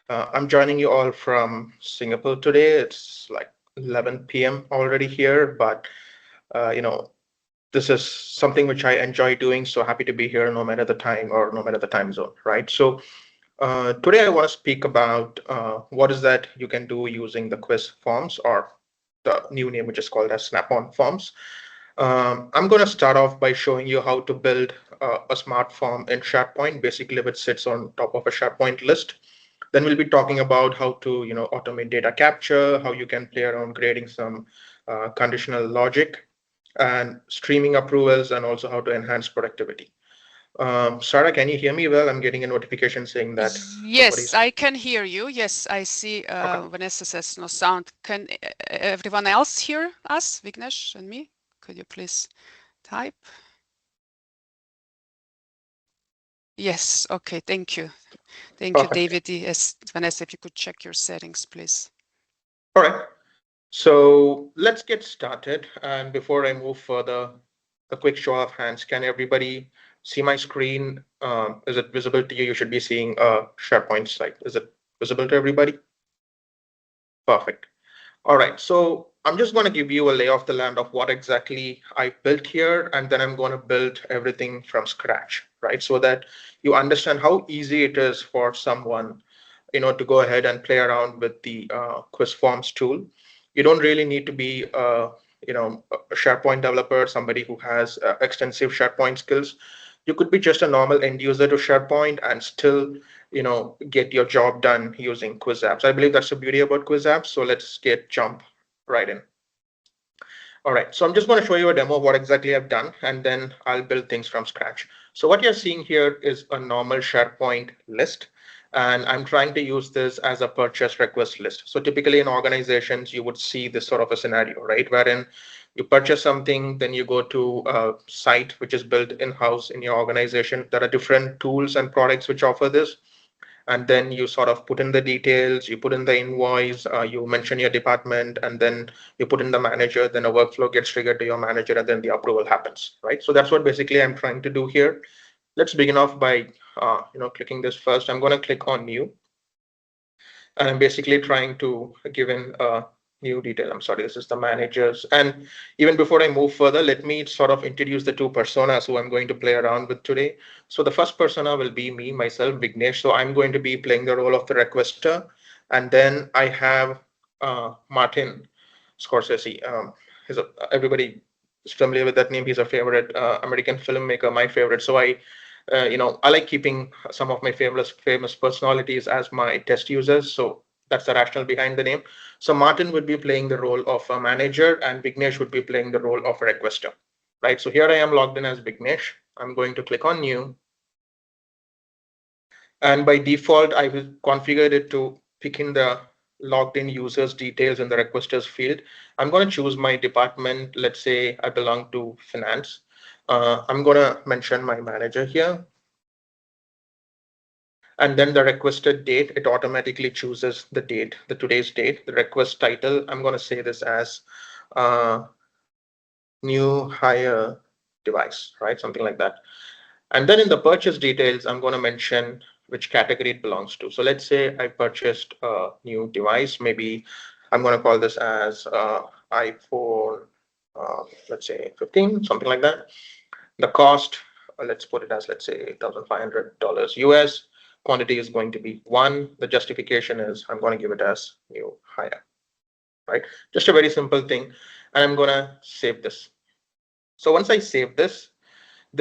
I'm joining you all from Singapore today. It's like 11 p.m. already here, but uh, you know, this is something which I enjoy doing. So happy to be here, no matter the time or no matter the time zone, right? So today I want to speak about what is that you can do using the quiz forms or the new name, which is called as Snap-on forms. I'm going to start off by showing you how to build a smart form in SharePoint, basically which sits on top of a SharePoint list. Then we'll be talking about how to, automate data capture, how you can play around creating some conditional logic and streaming approvals, and also how to enhance productivity. Sarah, can you hear me well? I'm getting a notification saying that Yes, somebody's I can hear you. Yes, I see okay. Vanessa says no sound. Can everyone else hear us, Vignesh and me? Could you please type? Yes, okay, thank you. Thank you, Perfect. David. Yes, Vanessa, if you could check your settings, please. All right. So let's get started. And before I move further, a quick show of hands. Can everybody see my screen? Is it visible to you? You should be seeing a SharePoint slide. Is it visible to everybody? Perfect. All right, so I'm just going to give you a lay of the land of what exactly I built here, and then I'm going to build everything from scratch, right? So that you understand how easy it is for someone, to go ahead and play around with the quiz forms tool. You don't really need to be, a SharePoint developer, somebody who has extensive SharePoint skills. You could be just a normal end user to SharePoint and still get your job done using quiz apps. I believe that's the beauty about quiz apps. So let's get jump right in. All right, so I'm just going to show you a demo of what exactly I've done, and then I'll build things from scratch. So what you're seeing here is a normal SharePoint list, and I'm trying to use this as a purchase request list. So typically in organizations, you would see this sort of a scenario, right? Wherein you purchase something, then you go to a site which is built in-house in your organization. There are different tools and products which offer this, and then you sort of put in the details, you put in the invoice, you mention your department, and then you put in the manager, then a workflow gets triggered to your manager, and then the approval happens, right? So that's what basically I'm trying to do here. Let's begin off by clicking this first. I'm going to click on new, and I'm basically trying to give in a new detail. I'm sorry, this is the managers. And even before I move further, let me sort of introduce the two personas who I'm going to play around with today. So the first persona will be me, myself, Vignesh. So I'm going to be playing the role of the requester. And then I have Martin Scorsese. Everybody is familiar with that name. He's a favorite American filmmaker, my favorite. So I like keeping some of my famous personalities as my test users. So that's the rationale behind the name. So Martin would be playing the role of a manager, and Vignesh would be playing the role of a requester, right? So here I am logged in as Vignesh. I'm going to click on new. And by default, I will configure it to pick in the logged in users details in the requesters field. I'm going to choose my department. Let's say I belong to finance. I'm going to mention my manager here. And then the requested date, it automatically chooses the date, the today's date. The request title, I'm going to say this as uh, new hire device, right? Something like that. And then in the purchase details, I'm going to mention which category it belongs to. So let's say I purchased a new device. Maybe I'm going to call this as iPhone, let's say 15, something like that. The cost, let's put it as, let's say, $1,500 US. Quantity is going to be one. The justification is I'm going to give it as new hire, right? Just a very simple thing. And I'm going to save this. So once I save this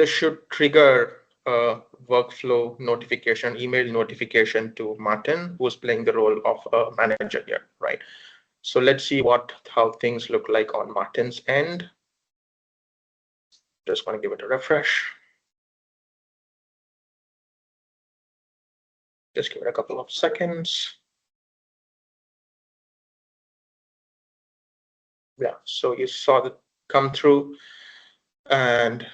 should trigger a workflow notification, email notification to Martin, who's playing the role of a manager here, right? So let's see how things look like on Martin's end. Just going to give it a refresh. Just give it a couple of seconds. Yeah, so you saw that come through, and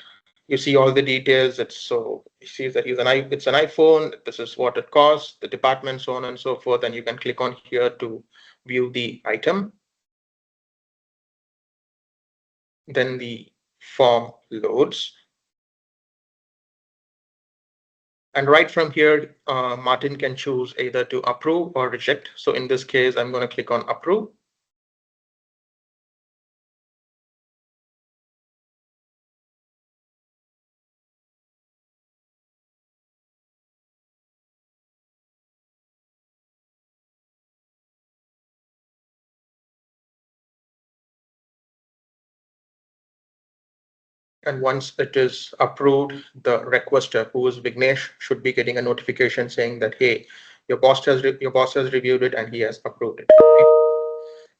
you see all the details. You see that it's an iPhone. This is what it costs, the department, so on and so forth. And you can click on here to view the item. Then the form loads. And right from here, Martin can choose either to approve or reject. So in this case, I'm going to click on approve. And once it is approved, the requester, who is Vignesh, should be getting a notification saying that, hey, your boss has reviewed it and he has approved it.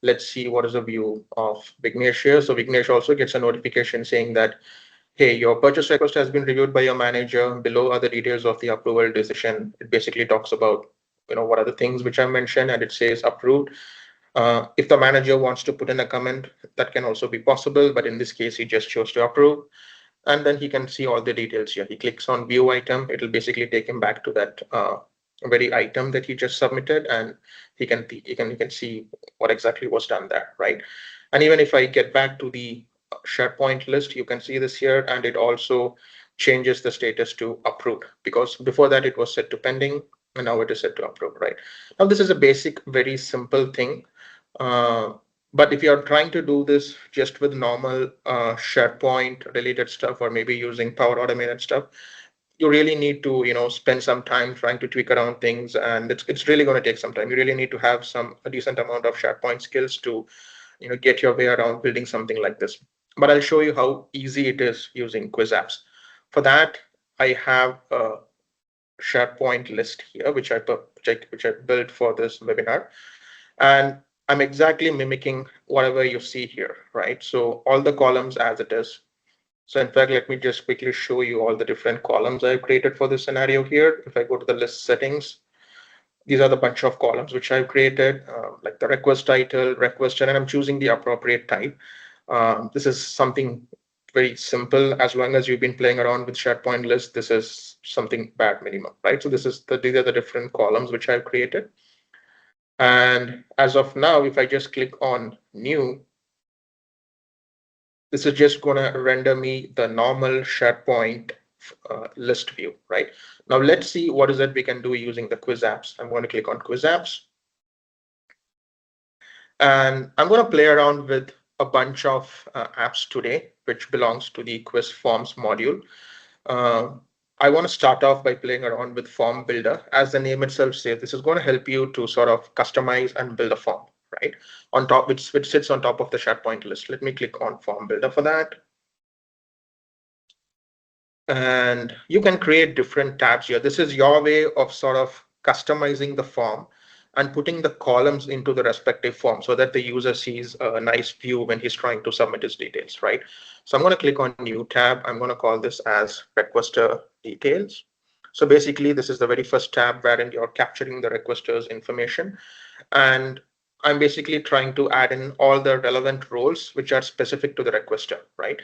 Let's see what is the view of Vignesh here. So Vignesh also gets a notification saying that, hey, your purchase request has been reviewed by your manager. Below are the details of the approval decision. It basically talks about, what are the things which I mentioned, and it says approved. If the manager wants to put in a comment, that can also be possible, but in this case, he just chose to approve. And then he can see all the details here. He clicks on view item. It'll basically take him back to that very item that he just submitted, and he can see what exactly was done there, right? And even if I get back to the SharePoint list, you can see this here, and it also changes the status to approved, because before that it was set to pending, and now it is set to approved, right? Now this is a basic, very simple thing. Uh, but if you're trying to do this just with normal SharePoint related stuff, or maybe using Power Automated stuff, you really need to, spend some time trying to tweak around things, and it's really going to take some time. You really need to have a decent amount of SharePoint skills to, get your way around building something like this. But I'll show you how easy it is using Quiz Apps. For that, I have a SharePoint list here, which I built for this webinar. And I'm exactly mimicking whatever you see here, right? So all the columns as it is. So in fact, let me just quickly show you all the different columns I've created for this scenario here. If I go to the list settings, these are the bunch of columns which I've created, like the request title, request, and I'm choosing the appropriate type. This is something very simple. As long as you've been playing around with SharePoint list, this is something bad minimum, right? So these are the different columns which I've created. And as of now, if I just click on new, this is just going to render me the normal SharePoint list view, right? Now let's see what is it we can do using the quiz apps. I'm going to click on quiz apps. And I'm going to play around with a bunch of apps today, which belongs to the quiz forms module. Uh, I want to start off by playing around with form builder. As the name itself says, this is going to help you to sort of customize and build a form, right? On top, which sits on top of the SharePoint list. Let me click on form builder for that. And you can create different tabs here. This is your way of sort of customizing the form and putting the columns into the respective form so that the user sees a nice view when he's trying to submit his details, right? So I'm going to click on new tab. I'm going to call this as requester details. So basically, this is the very first tab wherein you're capturing the requester's information. And I'm basically trying to add in all the relevant roles which are specific to the requester, right?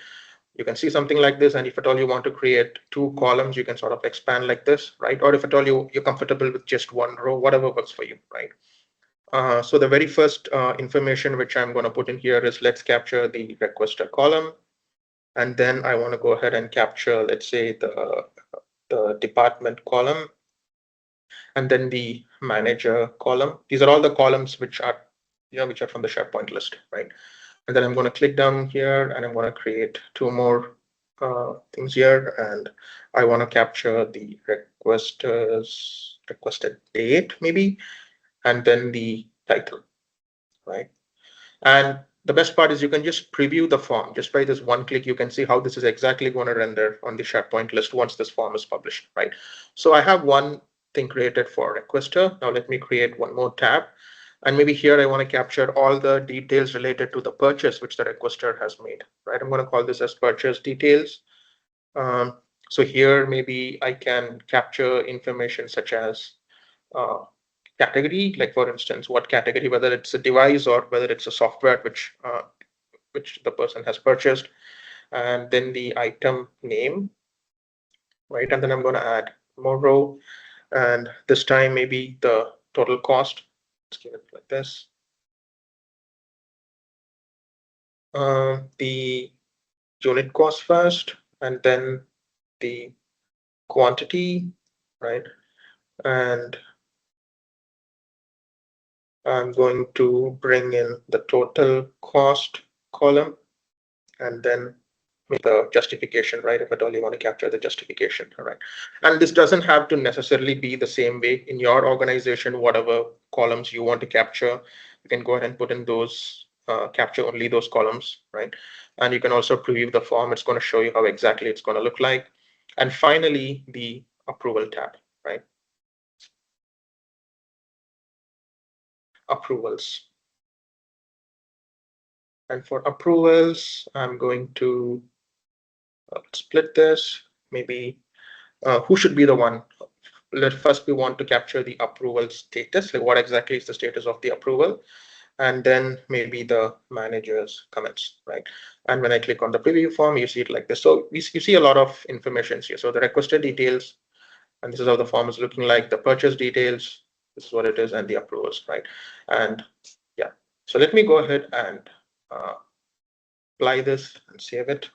You can see something like this, and if at all you want to create two columns, you can sort of expand like this, right? Or if at all you're comfortable with just one row, whatever works for you, right? So the very first information which I'm going to put in here is, let's capture the requester column. And then I want to go ahead and capture, let's say, the department column, and then the manager column. These are all the columns which are, which are from the SharePoint list, right? And then I'm going to click down here, and I'm going to create two more things here, and I want to capture the requested date maybe, and then the title, right? And the best part is you can just preview the form. Just by this one click, you can see how this is exactly going to render on the SharePoint list once this form is published, right? So I have one thing created for requester. Now let me create one more tab. And maybe here I want to capture all the details related to the purchase which the requester has made, right? I'm going to call this as purchase details. So here maybe I can capture information such as uh, category, like for instance, what category, whether it's a device or whether it's a software which the person has purchased, and then the item name, right? And then I'm going to add more row, and this time maybe the total cost. Let's give it like this. The unit cost first, and then the quantity, right? And I'm going to bring in the total cost column and then make the justification, right? If at all you want to capture the justification, all right? And this doesn't have to necessarily be the same way in your organization. Whatever columns you want to capture, you can go ahead and put in those, capture only those columns, right? And you can also preview the form. It's going to show you how exactly it's going to look like. And finally, the approval tab, right? Approvals. And for approvals, I'm going to split this. Maybe who should be the one? Let first we want to capture the approval status, like what exactly is the status of the approval, and then maybe the manager's comments, right? And when I click on the preview form, you see it like this. So you see a lot of information here. So the requested details, and this is how the form is looking like. The purchase details, this is what it is, and the approvals, right? And yeah, so let me go ahead and apply this and save it.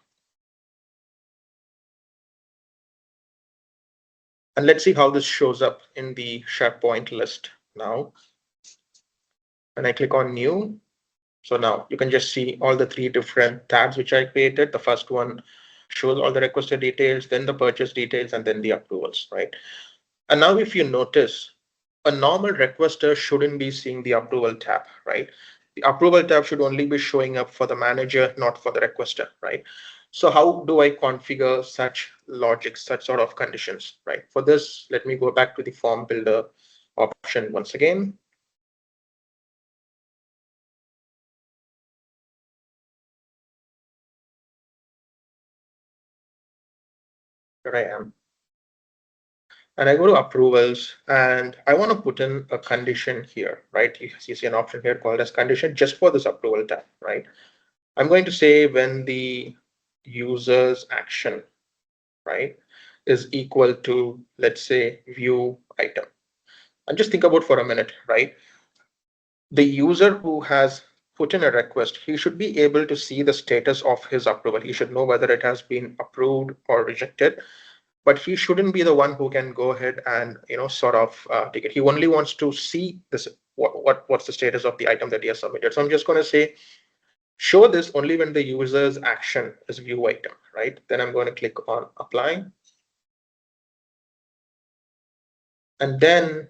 And let's see how this shows up in the SharePoint list now. When I click on new, so now you can just see all the three different tabs which I created. The first one shows all the requested details, then the purchase details, and then the approvals, right? And now if you notice, a normal requester shouldn't be seeing the approval tab, right? The approval tab should only be showing up for the manager, not for the requester, right? So how do I configure such logic, such sort of conditions, right? For this, let me go back to the form builder option once again. Here I am. And I go to approvals and I want to put in a condition here, right? You see an option here called as condition just for this approval tab, right? I'm going to say when the user's action, right, is equal to, let's say, view item. And just think about for a minute, right? The user who has put in a request, he should be able to see the status of his approval. He should know whether it has been approved or rejected, but he shouldn't be the one who can go ahead and sort of take it. He only wants to see this what's the status of the item that he has submitted. So I'm just going to say show this only when the user's action is view item, right? Then I'm going to click on apply. And then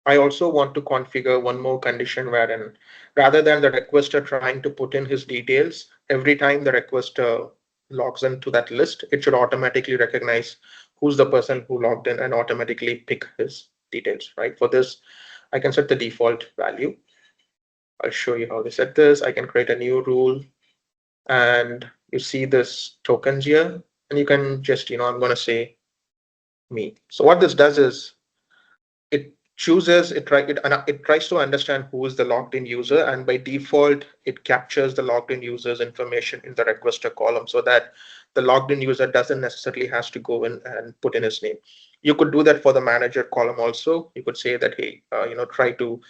I also want to configure one more condition wherein rather than the requester trying to put in his details, every time the requester logs into that list, it should automatically recognize who's the person who logged in and automatically pick his details, right? For this, I can set the default value. I'll show you how to set this. I can create a new rule and you see this tokens here and you can just, I'm going to say me. So what this does is it chooses it tries to understand who is the logged in user, and by default it captures the logged in user's information in the requester column so that the logged in user doesn't necessarily has to go in and put in his name. You could do that for the manager column also. You could say that, hey, try to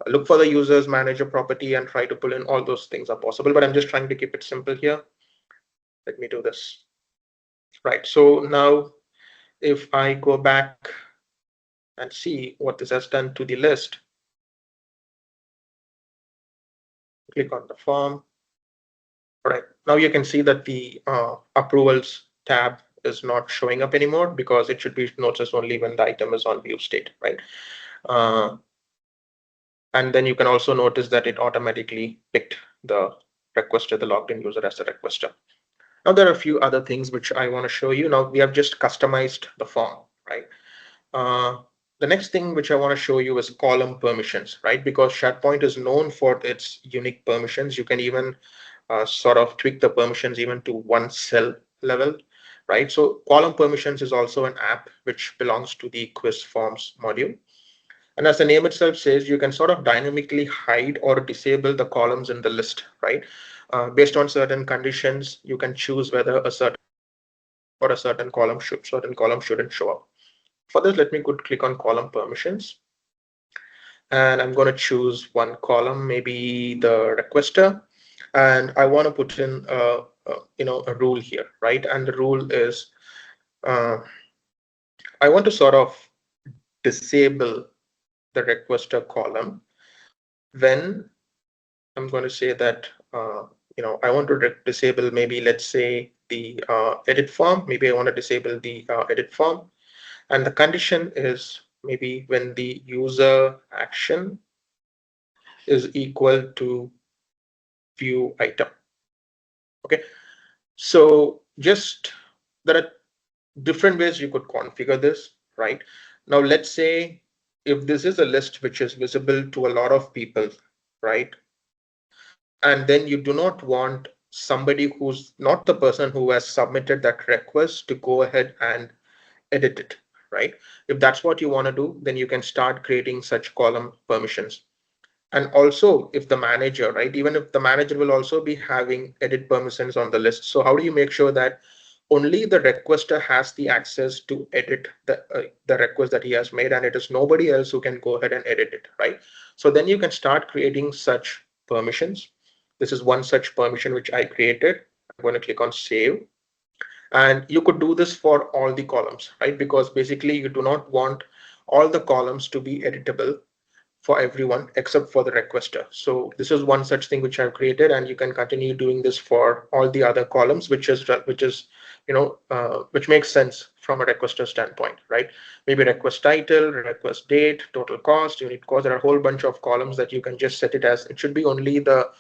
look for the user's manager property and try to pull in all those things are possible, but I'm just trying to keep it simple here. Let me do this. Right, so now if I go back and see what this has done to the list, click on the form. All right, now you can see that the approvals tab is not showing up anymore because it should be noticed only when the item is on view state, right? Uh, and then you can also notice that it automatically picked the requester, the logged in user as the requester. Now there are a few other things which I want to show you. Now we have just customized the form, right? Uh, the next thing which I want to show you is column permissions, right? Because SharePoint is known for its unique permissions. You can even sort of tweak the permissions even to one cell level, right? So column permissions is also an app which belongs to the quiz forms module. And as the name itself says, you can sort of dynamically hide or disable the columns in the list, right? Based on certain conditions, you can choose whether a certain or a certain column shouldn't show up. For this, let me go click on column permissions. And I'm going to choose one column, maybe the requester. And I want to put in a rule here, right? And the rule is I want to sort of disable the requester column when I'm going to say that, I want to disable maybe, let's say, the edit form. Maybe I want to disable the edit form. And the condition is maybe when the user action is equal to view item. Okay. So just there are different ways you could configure this, right? Now, let's say if this is a list which is visible to a lot of people, right? And then you do not want somebody who's not the person who has submitted that request to go ahead and edit it, right? If that's what you want to do, then you can start creating such column permissions. And also if the manager, right, even if the manager will also be having edit permissions on the list. So how do you make sure that only the requester has the access to edit the request that he has made, and it is nobody else who can go ahead and edit it, right? So then you can start creating such permissions. This is one such permission which I created. I'm going to click on save. And you could do this for all the columns, right? Because basically you do not want all the columns to be editable for everyone except for the requester. So this is one such thing which I've created, and you can continue doing this for all the other columns, which makes sense from a requester standpoint, right? Maybe request title, request date, total cost, unit cost. There are a whole bunch of columns that you can just set it as. It should be only the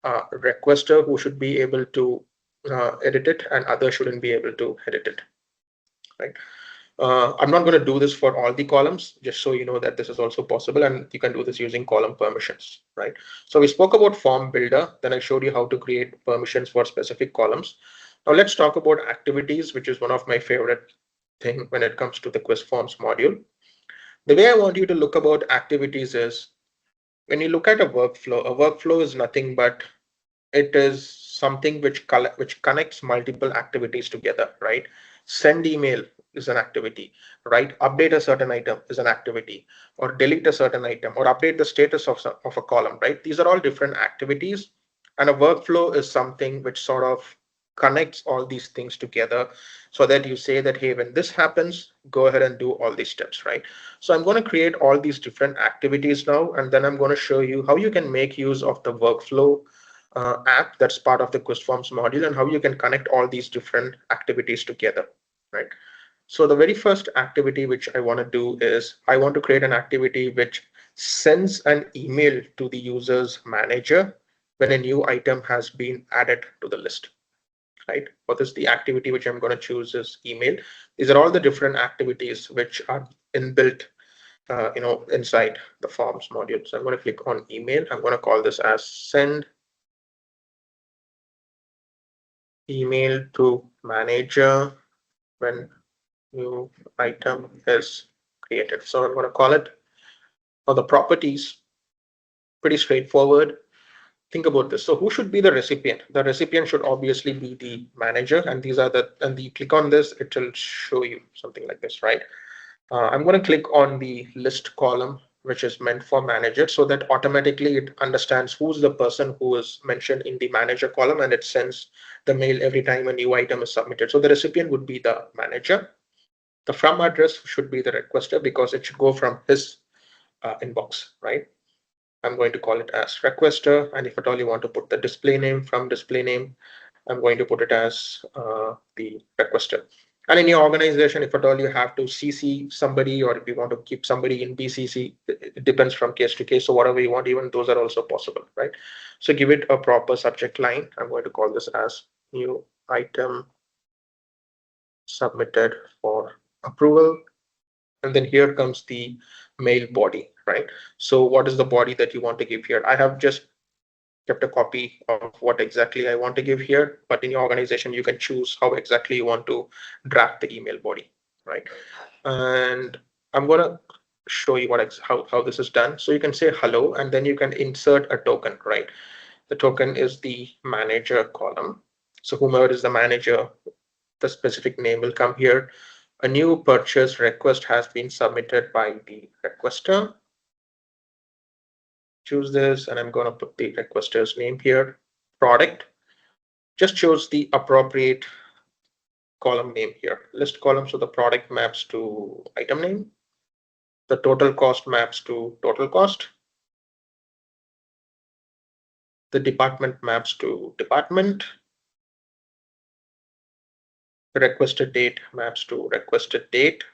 requester who should be able to edit it, and others shouldn't be able to edit it, right? I'm not going to do this for all the columns, just so you know that this is also possible, and you can do this using column permissions, right? So we spoke about form builder, then I showed you how to create permissions for specific columns. Now let's talk about activities, which is one of my favorite thing when it comes to the quiz forms module. The way I want you to look about activities is when you look at a workflow is nothing but it is something which connects multiple activities together, right? Send email is an activity, right? Update a certain item is an activity, or delete a certain item, or update the status of a column, right? These are all different activities, and a workflow is something which sort of connects all these things together so that you say that, hey, when this happens, go ahead and do all these steps, right? So I'm going to create all these different activities now, and then I'm going to show you how you can make use of the workflow app that's part of the quiz forms module, and how you can connect all these different activities together, right? So the very first activity which I want to do is I want to create an activity which sends an email to the user's manager when a new item has been added to the list, right? What is the activity which I'm going to choose is email. These are all the different activities which are inbuilt inside the forms module. So I'm going to click on email. I'm going to call this as send email to manager when new item is created. So I'm going to call it for the properties. Pretty straightforward. Think about this. So who should be the recipient? The recipient should obviously be the manager, and you click on this, it will show you something like this, right? I'm going to click on the list column, which is meant for manager, so that automatically it understands who's the person who is mentioned in the manager column, and it sends the mail every time a new item is submitted. So the recipient would be the manager. The from address should be the requester because it should go from his inbox, right? I'm going to call it as requester. And if at all you want to put the display name from display name, I'm going to put it as the requester. And in your organization, if at all you have to CC somebody, or if you want to keep somebody in BCC, it depends from case to case. So whatever you want, even those are also possible, right? So give it a proper subject line. I'm going to call this as new item submitted for approval. And then here comes the mail body, right? So what is the body that you want to give here? I have just kept a copy of what exactly I want to give here, but in your organization, you can choose how exactly you want to draft the email body, right? And I'm going to show you how this is done. So you can say hello, and then you can insert a token, right? The token is the manager column. So whomever is the manager, the specific name will come here. A new purchase request has been submitted by the requester. Choose this, and I'm going to put the requester's name here. Product. Just choose the appropriate column name here. List column, so the product maps to item name. The total cost maps to total cost. The department maps to department. The requested date maps to requested date.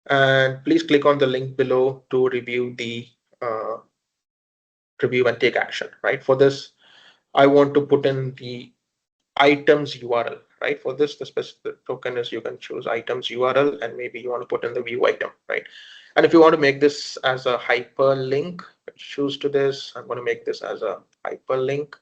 And please click on the link below to review the review and take action, right? For this, I want to put in the items URL, right? For this, the specific token is you can choose items URL, and maybe you want to put in the view item, right? And if you want to make this as a hyperlink, choose to this. I'm going to make this as a hyperlink.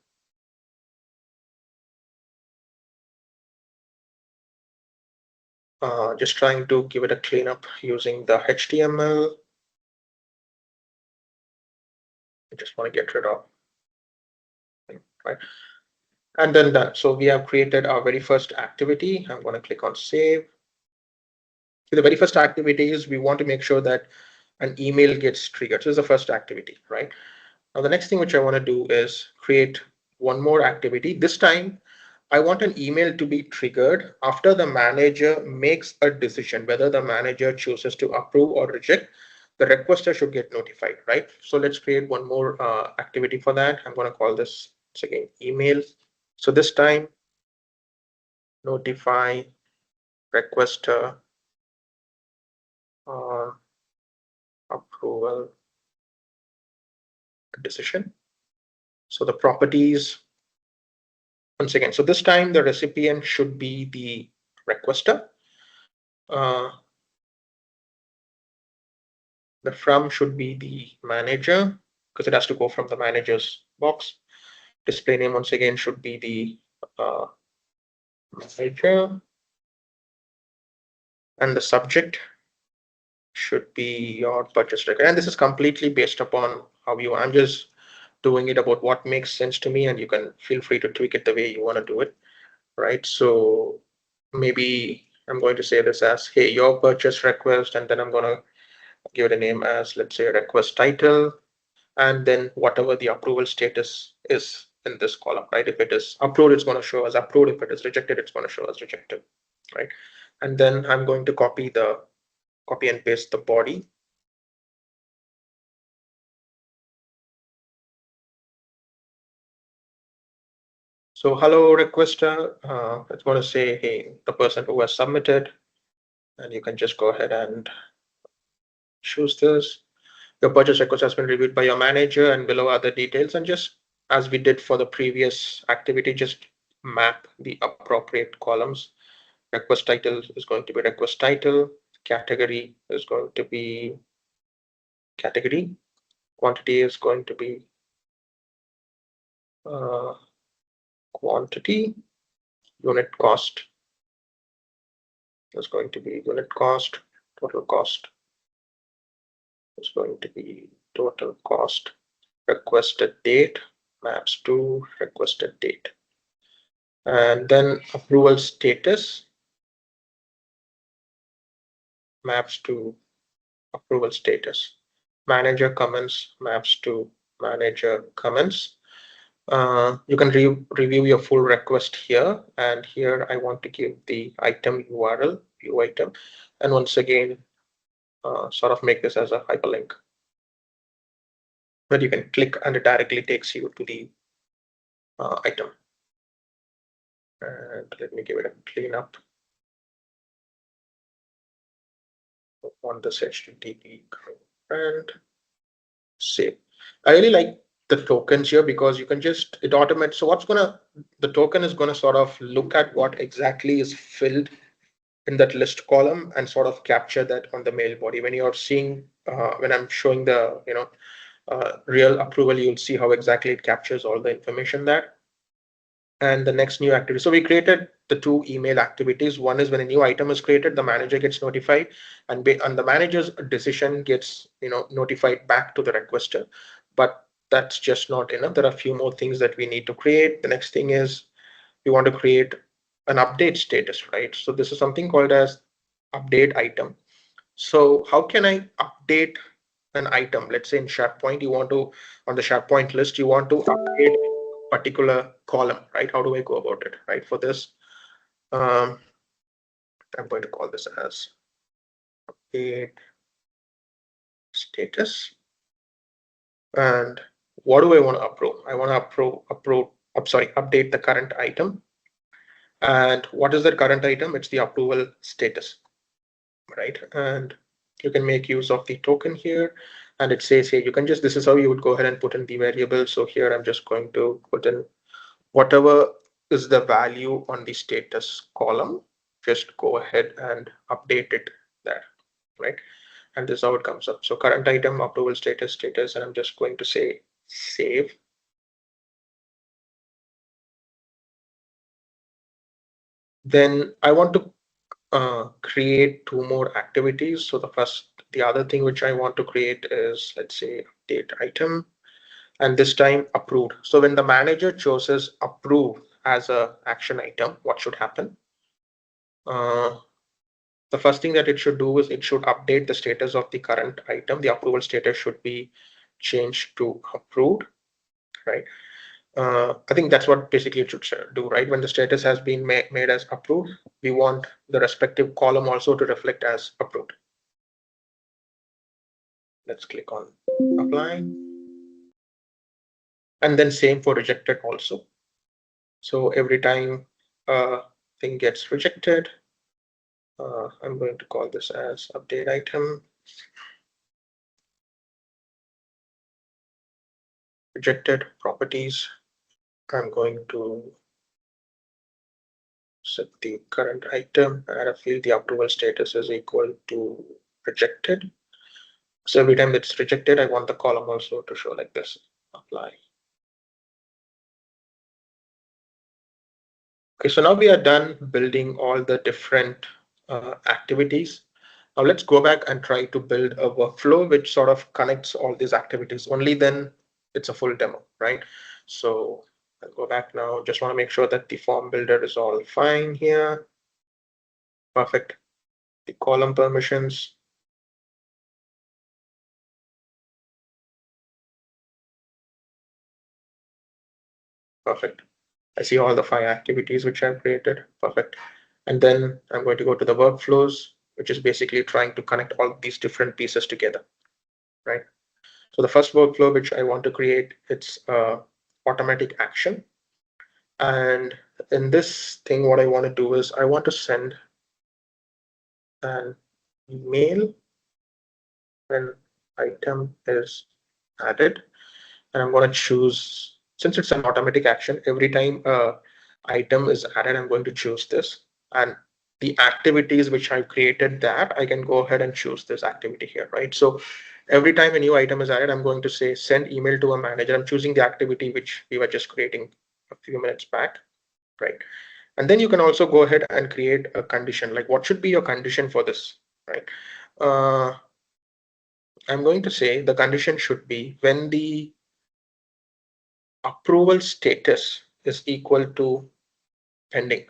Just trying to give it a cleanup using the HTML. I just want to get rid of, right? And then done. So we have created our very first activity. I'm going to click on save. So the very first activity is we want to make sure that an email gets triggered. So this is the first activity, right? Now the next thing which I want to do is create one more activity. This time I want an email to be triggered after the manager makes a decision, whether the manager chooses to approve or reject. The requester should get notified, right? So let's create one more activity for that. I'm going to call this again email. So this time notify requester on approval decision. So the properties, once again, so this time the recipient should be the requester. The from should be the manager because it has to go from the manager's box. Display name once again should be the manager, and the subject should be your purchase record. And this is completely based upon how you. I'm just doing it about what makes sense to me, and you can feel free to tweak it the way you want to do it, right? So maybe I'm going to say this as, hey, your purchase request, and then I'm going to give it a name as, let's say, request title, and then whatever the approval status is in this column, right? If it is approved, it's going to show as approved. If it is rejected, it's going to show as rejected, right? And then I'm going to copy and paste the body. So hello requester, it's going to say, hey, the person who has submitted, and you can just go ahead and choose this. Your purchase request has been reviewed by your manager, and below other details, and just as we did for the previous activity, just map the appropriate columns. Request title is going to be request title. Category is going to be category. Quantity is going to be quantity. Unit cost is going to be unit cost. Total cost is going to be total cost. Requested date maps to requested date. And then approval status maps to approval status. Manager comments maps to manager comments. You can review your full request here, and here I want to give the item URL, view item, and once again, sort of make this as a hyperlink that you can click and it directly takes you to the item. And let me give it a cleanup on this HTTP and save. I really like the tokens here because you can just, it automates. So the token is gonna sort of look at what exactly is filled in that list column and sort of capture that on the mail body. When you're seeing, when I'm showing the, real approval, you'll see how exactly it captures all the information there. And the next new activity. So we created the two email activities. One is when a new item is created, the manager gets notified, and the manager's decision gets notified back to the requester. But that's just not enough. There are a few more things that we need to create. The next thing is we want to create an update status, right? So this is something called as update item. So how can I update an item? Let's say in SharePoint, you want to, on the SharePoint list, you want to update a particular column, right? How do I go about it, right? For this, I'm going to call this as update status. And what do I want to approve? I want to update the current item. And what is the current item? It's the approval status, right? And you can make use of the token here. And it says here, this is how you would go ahead and put in the variable. So here I'm just going to put in whatever is the value on the status column. Just go ahead and update it there, right? And this is how it comes up. So current item, approval status, and I'm just going to say save. Then I want to create two more activities. So the other thing which I want to create is, let's say, update item, and this time approved. So when the manager chooses approve as a action item, what should happen? The first thing that it should do is it should update the status of the current item. The approval status should be changed to approved, right? I think that's what basically it should do, right? When the status has been made as approved, we want the respective column also to reflect as approved. Let's click on apply. And then same for rejected also. So every time a thing gets rejected, I'm going to call this as update item. Rejected properties. I'm going to set the current item and I field the approval status is equal to rejected. So every time it's rejected, I want the column also to show like this, apply. Okay, so now we are done building all the different activities. Now let's go back and try to build a workflow which sort of connects all these activities. Only then it's a full demo, right? So I'll go back now. Just want to make sure that the form builder is all fine here. Perfect. The column permissions. Perfect. I see all the 5 activities which I've created. Perfect. And then I'm going to go to the workflows, which is basically trying to connect all these different pieces together, right? So the first workflow which I want to create, it's automatic action. And in this thing, what I want to do is I want to send an email when item is added. And I'm going to choose, since it's an automatic action, every time item is added, I'm going to choose this. And the activities which I've created that, I can go ahead and choose this activity here, right? So every time a new item is added, I'm going to say send email to a manager. I'm choosing the activity which we were just creating a few minutes back, right? And then you can also go ahead and create a condition, like what should be your condition for this, right? I'm going to say the condition should be when the approval status is equal to pending.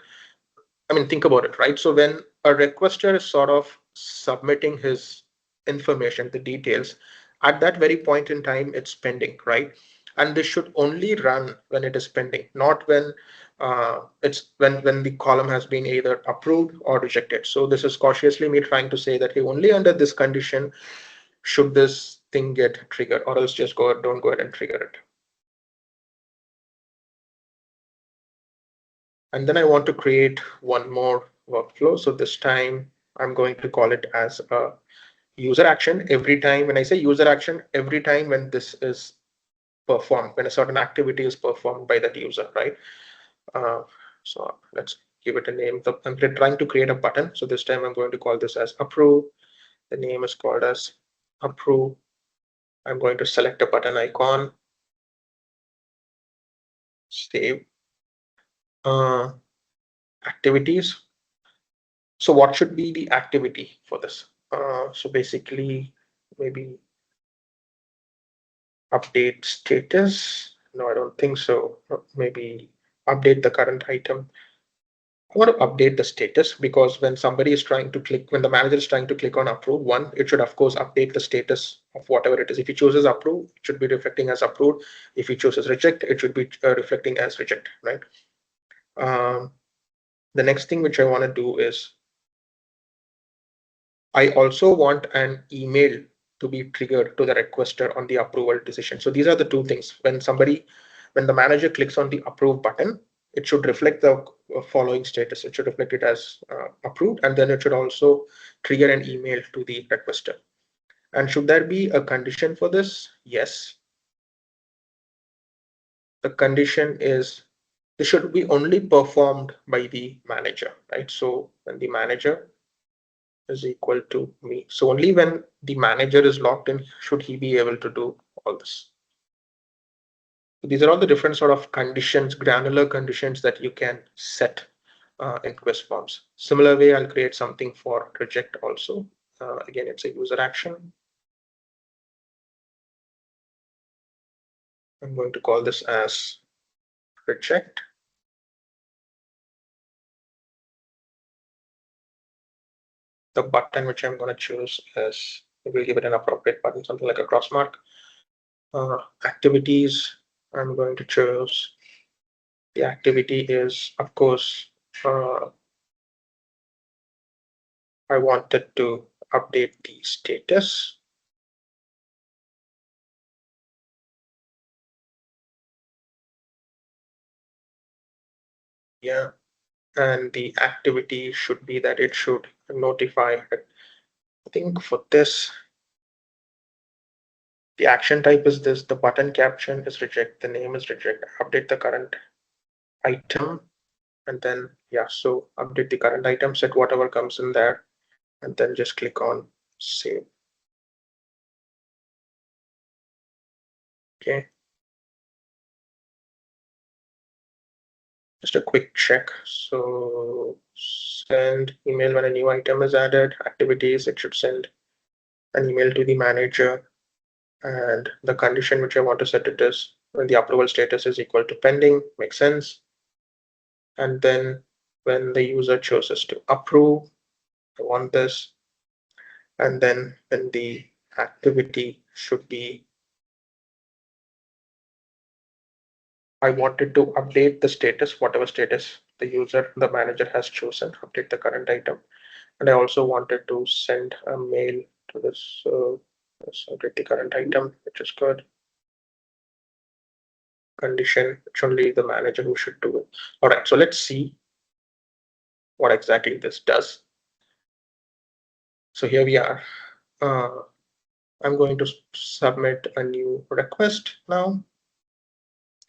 I mean, think about it, right? So when a requester is sort of submitting his information, the details, at that very point in time, it's pending, right? And this should only run when it is pending, not when it's when the column has been either approved or rejected. So this is cautiously me trying to say that hey, only under this condition should this thing get triggered, or else just don't go ahead and trigger it. And then I want to create one more workflow. So this time I'm going to call it as a user action. Every time when I say user action, every time when this is performed, when a certain activity is performed by that user, right? So let's give it a name. I'm trying to create a button. So this time I'm going to call this as approve. The name is called as approve. I'm going to select a button icon, save activities. So what should be the activity for this? So basically, maybe update status. No, I don't think so. Maybe update the current item. I want to update the status because when somebody is trying to click, when the manager is trying to click on approve, one, it should of course update the status of whatever it is. If he chooses approve, it should be reflecting as approved. If he chooses reject, it should be reflecting as reject, right? The next thing which I want to do is I also want an email to be triggered to the requester on the approval decision. So these are the two things. When the manager clicks on the approve button, it should reflect the following status. It should reflect it as approved, and then it should also trigger an email to the requester. And should there be a condition for this? Yes. The condition is this should be only performed by the manager, right? So when the manager is equal to me. So only when the manager is logged in should he be able to do all this. So these are all the different sort of conditions, granular conditions that you can set in Quest Forms. Similar way, I'll create something for reject also. Again, it's a user action. I'm going to call this as reject. The button which I'm going to choose is, we'll give it an appropriate button, something like a cross mark. Activities, I'm going to choose. The activity is, of course, I wanted to update the status. Yeah, and the activity should be that it should notify. I think for this, the action type is this, the button caption is reject, the name is reject, update the current item, and then, yeah, so update the current item, set whatever comes in there, and then just click on save. Okay. Just a quick check. So send email when a new item is added, activities, it should send an email to the manager, and the condition which I want to set it is when the approval status is equal to pending, makes sense. And then when the user chooses to approve, I want this. And then when the activity should be, I wanted to update the status, whatever status the manager has chosen, update the current item. And I also wanted to send a mail to this, let's update the current item, which is good. Condition, which only the manager who should do it. All right, so let's see what exactly this does. So here we are. I'm going to submit a new request now.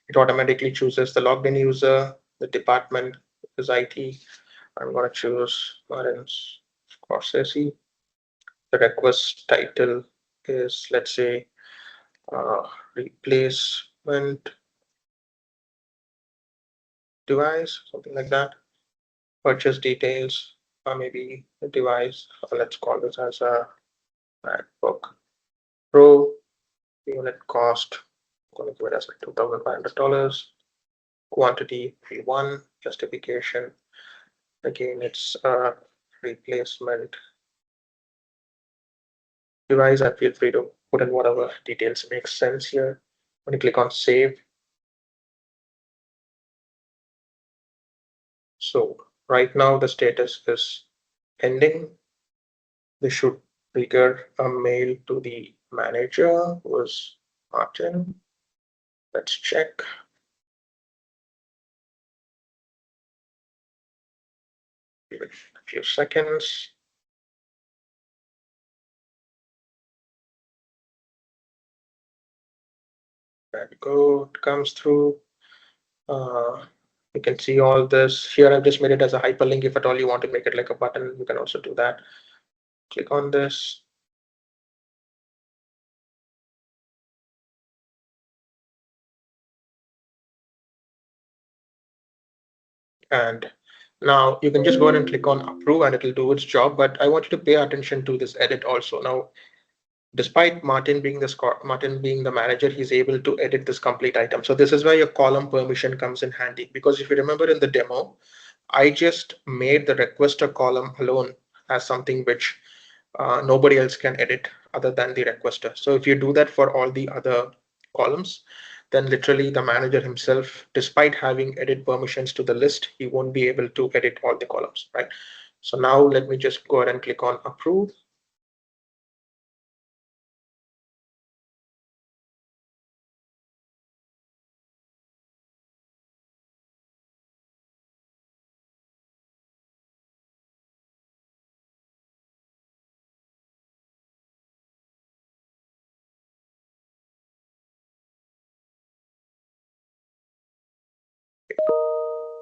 It automatically chooses the logged in user, the department is IT. I'm going to choose Martin's Scorsese. The request title is, let's say, replacement device, something like that. Purchase details, or maybe the device. Let's call this as a MacBook Pro. Unit cost, I'm going to give it as like $2,500. Quantity V1, justification. Again, it's a replacement device, and feel free to put in whatever details make sense here. When you click on save, so right now the status is pending. This should trigger a mail to the manager, who is Martin. Let's check. Give it a few seconds. There we go. It comes through. You can see all this here. I've just made it as a hyperlink. If at all you want to make it like a button, you can also do that. Click on this. And now you can just go ahead and click on approve and it'll do its job. But I want you to pay attention to this edit also. Now, despite Martin being the manager, he's able to edit this complete item. So this is where your column permission comes in handy, because if you remember in the demo, I just made the requester column alone as something which nobody else can edit other than the requester. So if you do that for all the other columns, then literally the manager himself, despite having edit permissions to the list, he won't be able to edit all the columns, right? So now let me just go ahead and click on approve.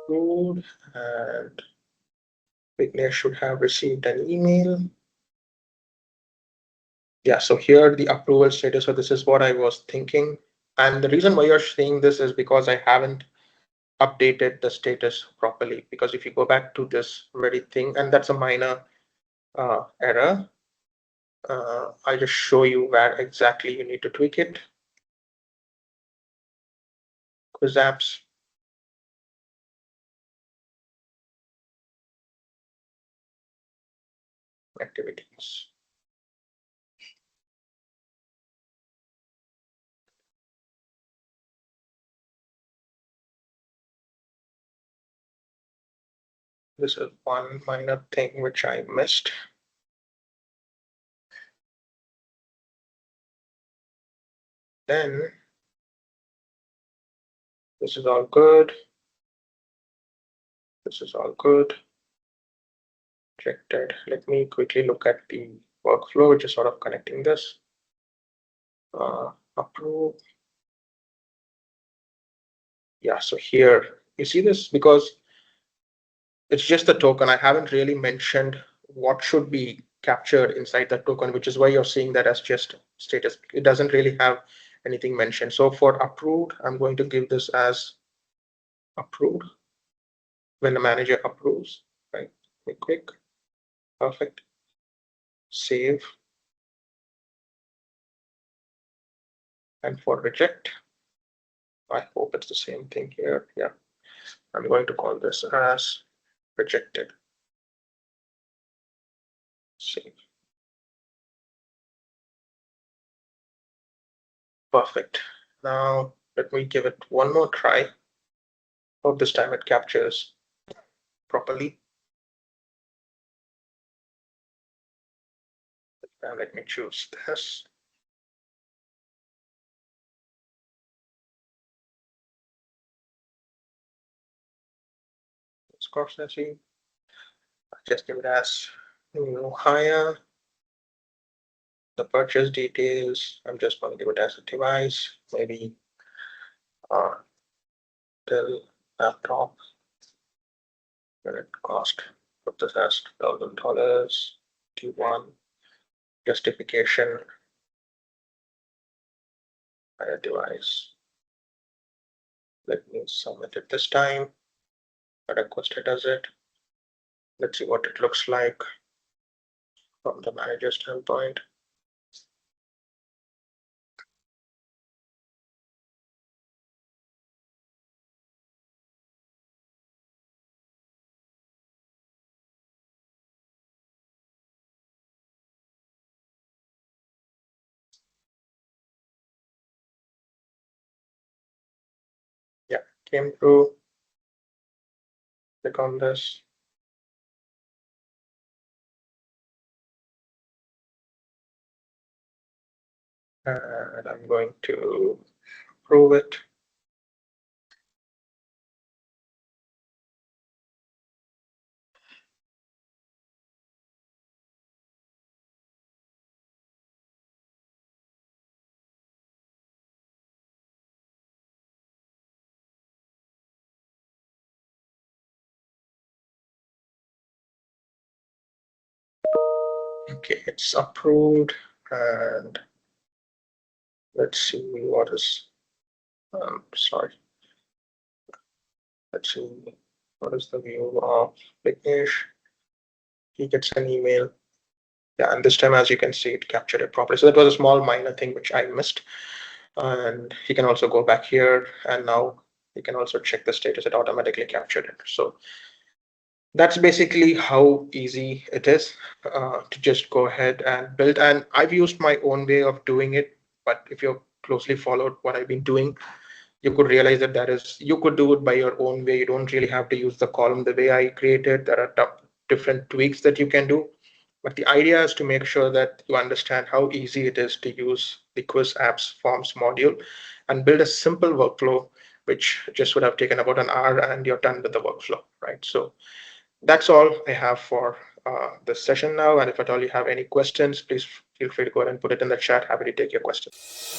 approved, and Vignesh should have received an email. Yeah, so here the approval status. So this is what I was thinking. And the reason why you're seeing this is because I haven't updated the status properly. Because if you go back to this very thing, and that's a minor error, I'll just show you where exactly you need to tweak it. Quiz apps. Activities. This is one minor thing which I missed. Then this is all good. This is all good. Rejected. Let me quickly look at the workflow, which is sort of connecting this. Approve. Yeah, so here you see this because it's just the token. I haven't really mentioned what should be captured inside that token, which is why you're seeing that as just status. It doesn't really have anything mentioned. So for approved, I'm going to give this as approved when the manager approves, right? Quick, perfect. Save. And for reject, I hope it's the same thing here. Yeah, I'm going to call this as rejected. Save. Perfect. Now let me give it one more try. Hope this time it captures properly. Now let me choose this. Scorsese. Just give it as new hire. The purchase details, I'm just going to give it as a device, maybe Dell laptop. Unit cost. Put this as $1,000. T1 justification. Hire device. Let me submit it this time. I requested does it. Let's see what it looks like from the manager standpoint. Yeah, came through. Click on this. And I'm going to approve it. Okay, it's approved. And let's see what is, sorry. Let's see what is the view of Vignesh. He gets an email. Yeah, and this time, as you can see, it captured it properly. So that was a small minor thing which I missed. And he can also go back here, and now you can also check the status. It automatically captured it. So that's basically how easy it is to just go ahead and build. And I've used my own way of doing it, but if you've closely followed what I've been doing, you could realize that you could do it by your own way. You don't really have to use the column the way I created. There are different tweaks that you can do. But the idea is to make sure that you understand how easy it is to use the quiz apps forms module and build a simple workflow, which just would have taken about an hour, and you're done with the workflow, right? So that's all I have for this session now. And if at all you have any questions, please feel free to go ahead and put it in the chat. Happy to take your questions.